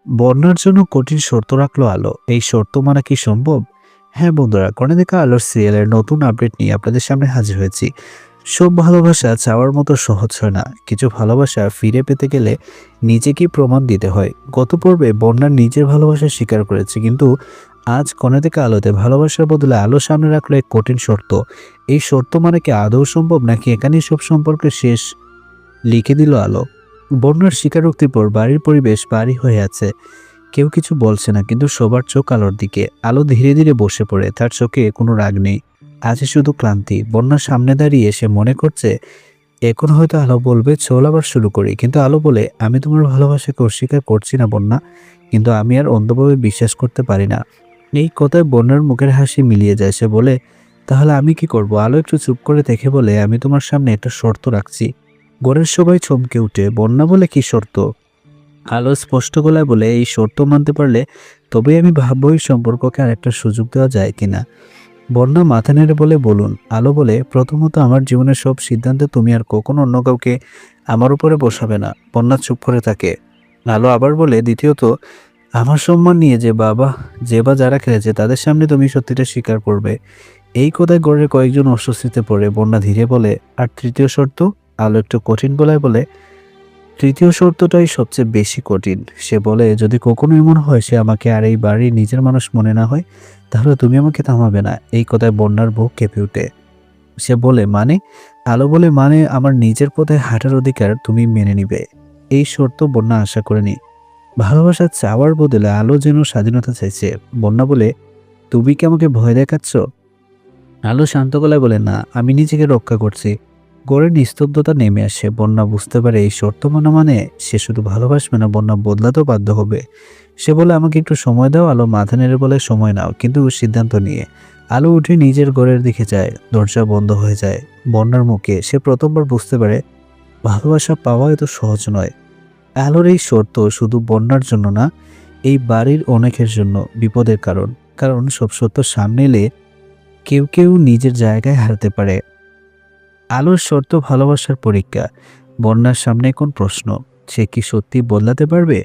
বন্যার জন্য কঠিন শর্ত রাখলো আলো। এই শর্ত মানা কি সম্ভব? হ্যাঁ বন্ধুরা, কনে দেখা আলোর সিরিয়ালের নতুন আপডেট নিয়ে আপনাদের সামনে হাজির হয়েছি। সব ভালোবাসা চাওয়ার মতো সহজ হয় না। কিছু ভালোবাসা ফিরে পেতে গেলে নিজেকেই প্রমাণ দিতে হয়। গত পর্বে বন্যার নিজের ভালোবাসা স্বীকার করেছে, কিন্তু আজ কনে দেখা আলোতে ভালোবাসার বদলে আলো সামনে রাখলো এক কঠিন শর্ত। এই শর্ত মানে কি আদৌ সম্ভব, নাকি এখানেই সব সম্পর্কের শেষ লিখে দিল আলো? বন্যার স্বীকারোক্তির পর বাড়ির পরিবেশ ভারী হয়ে আছে। কেউ কিছু বলছে না, কিন্তু সবার চোখ আলোর দিকে। আলো ধীরে ধীরে বসে পড়ে, তার চোখে কোনো রাগ নেই, আছে শুধু ক্লান্তি। বন্যার সামনে দাঁড়িয়ে সে মনে করছে এখন হয়তো আলো বলবে চল আবার শুরু করি, কিন্তু আলো বলে আমি তোমার ভালোবাসাকে অস্বীকার করছি না বন্যা, কিন্তু আমি আর অন্ধভাবে বিশ্বাস করতে পারি না। এই কথায় বন্যার মুখের হাসি মিলিয়ে যায়। সে বলে তাহলে আমি কি করব? আলো একটু চুপ করে দেখে বলে আমি তোমার সামনে একটা শর্ত রাখছি। ঘরের সবাই চমকে উঠে, বন্যা বলে কি শর্ত? আলো স্পষ্ট গলায় বলে এই শর্ত মানতে পারলে তবেই আমি ভাববো এই সম্পর্ককে আর একটা সুযোগ দেওয়া যায় কিনা। বন্যা মাথা নেড়ে বলে বলুন। আলো বলে প্রথমত আমার জীবনের সব সিদ্ধান্তে তুমি আর কখনো অন্য কাউকে আমার উপরে বসাবে না। বন্যা চুপ করে থাকে। আলো আবার বলে দ্বিতীয়ত আমার সম্মান নিয়ে যে বা যারা খেলেছে তাদের সামনে তুমি সত্যিটা স্বীকার করবে। এই কথায় গড়ের কয়েকজন অস্বস্তিতে পড়ে। বন্যা ধীরে বলে আর তৃতীয় শর্ত? আলো একটু কঠিন গলায় বলে তৃতীয় শর্তটাই সবচেয়ে বেশি কঠিন। সে বলে যদি কখনো এমন হয় সে আমাকে আর এই বাড়ির নিজের মানুষ মনে না হয়, তাহলে তুমি আমাকে থামাবে না। এই কথায় বন্যার বুক কেঁপে ওঠে। সে বলে মানে? আলো বলে মানে আমার নিজের পথে হাঁটার অধিকার তুমি মেনে নিবে। এই শর্ত বন্যা আশা করেনি। ভালোবাসা চাওয়ার বদলে আলো যেন স্বাধীনতা চাইছে। বন্যা বলে তুমি কি আমাকে ভয় দেখাচ্ছ? আলো শান্ত গলায় বলে না, আমি নিজেকে রক্ষা করছি। গড়ের নিস্তব্ধতা নেমে আসে। বন্যা বুঝতে পারে এই শর্ত মানা মানে সে শুধু ভালোবাসবে না, বন্যা বদলাতেও বাধ্য হবে। সে বলে আমাকে একটু সময় দাও। আলো মাথা নেড়ে বলে সময় নাও, কিন্তু সিদ্ধান্ত নিয়ে। আলো উঠে নিজের ঘরের দিকে যায়। দরজা বন্ধ হয়ে যায় বন্যার মুখে। সে প্রথমবার বুঝতে পারে ভালোবাসা পাওয়া এত সহজ নয়। আলোর এই শর্ত শুধু বন্যার জন্য না, এই বাড়ির অনেকের জন্য বিপদের কারণ। কারণ সব সত্য সামনে এলে কেউ কেউ নিজের জায়গায় হারাতে পারে। আলোর শর্ত ভালোবাসার পরীক্ষা। বন্যার সামনে এখন প্রশ্ন, সে কি সত্যি বদলাতে পারবে,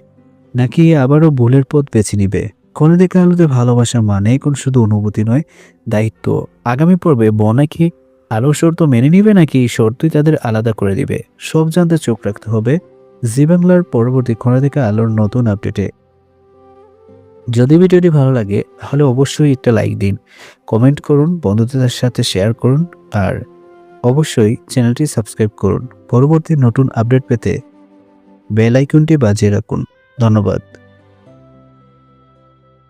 নাকি আবারও ভুলের পথ বেছে নিবে? কোনে দেখা আলোতে ভালোবাসা মানে এখন শুধু অনুভূতি নয়, দায়িত্ব। আগামী পর্বে বন্যা কি আলোর শর্ত মেনে নিবে, নাকি এই শর্তই তাদের আলাদা করে দিবে? সব জানতে চোখ রাখতে হবে জি বাংলার পরবর্তী কোনে দেখা আলোর নতুন আপডেটে। যদি ভিডিওটি ভালো লাগে তাহলে অবশ্যই একটা লাইক দিন, কমেন্ট করুন, বন্ধুদের সাথে শেয়ার করুন, আর অবশ্যই চ্যানেলটি সাবস্ক্রাইব করুন। পরবর্তী নতুন আপডেট পেতে বেল আইকনটি বাজিয়ে রাখুন। ধন্যবাদ।